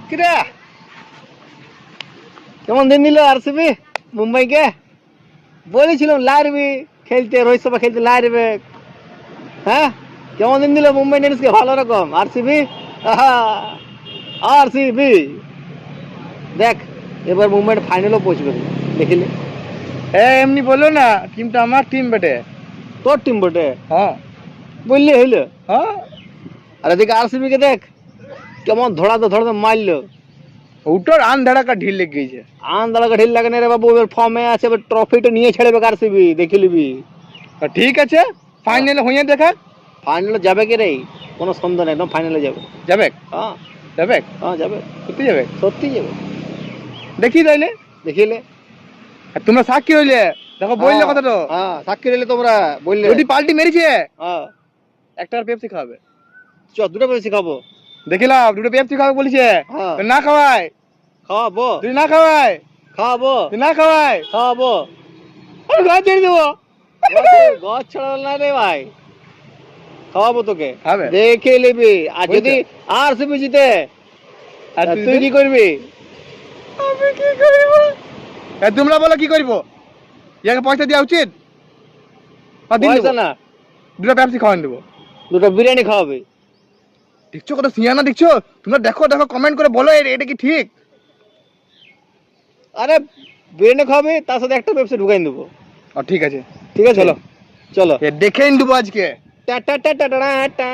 কিরা কেমন দিন দিল আরসিবি মুম্বাইকে? বলেছিলাম লারবি খেলতে, রোহিত শর্মা খেলতে লারবে। হ্যাঁ, কেমন দিন দিল মুম্বাই ইন্ডিয়ান্সকে? ভালো রকম। আরসিবি আরসিবি দেখ, এবার মুম্বাই ফাইনালও পৌঁছবে দেখিলে। এমনি বললো না, টিমটা আমার টিম বেটে। তোর টিম বটে, হ্যাঁ বললি হইলো। হ্যাঁ, আর এদিকে আরসিবি কে দেখ কেমন ধড়াতে ধড়াতে মারলো। ওটার আন ধারাকা ঢিল লেগে গেছে। আন্দালাকে ঢিল লাগে না রে বাবু, এবার ফর্মে আছে, এবার ট্রফিটা নিয়ে ছেড়বে আরসিবি, দেখে নিবি। ঠিক আছে, ফাইনালে হইয়া দেখা। ফাইনালে যাবে কি রে? কোনো সন্দেহ নেই, একদম ফাইনালে যাবে। যাবে হ্যাঁ যাবে, হ্যাঁ যাবে, সত্যি যাবে। সত্যি যাবে, দেখি তাইলে, দেখিলে। আর তোমরা সাক্ষী হইলে দেখো, বললে কথাটা। হ্যাঁ, সাক্ষী রইলে তোমরা বললে। যদি পাল্টি মেরেছে, হ্যাঁ, একটা পেপসি খাওয়াবে। চ দুটো বেশি খাবো। দেখিলাম দুটো পেপসি খাওয়াবে বলেছে। হ্যাঁ, না খাওয়ায়, খাওয়াবো যদি না খাওয়ায়, খাওয়াবো যদি না খাওয়ায়, খাওয়াবো। আমি ঘর ছেড়ে দেবো। গছ ছড়াল না রে ভাই, খাওয়াবো তোকে, খাবে। দেখে নিবি। আর যদি আরসিবি জিতে, আর তুই কি করবি? আমি কি করব? তোমরা বলো কি করবো? ইয়াকে পয়সা দেওয়া উচিত? পয়সা না, দুটো পেপসি খাওয়ান দেবো। দুটো বিরিয়ানি খাওয়াবি। দেখছো কত সিয়ানা, দেখছো? তোমরা দেখো দেখো, কমেন্ট করে বলো এটা কি ঠিক। আরে বিরিয়ানি খাওয়াবি, তার সাথে একটা পেপসি ঢুকাই দেবো। ঠিক আছে, ঠিক আছে, চলো চলো, দেখেই দেবো আজকে। টা টা টা টা টা টা।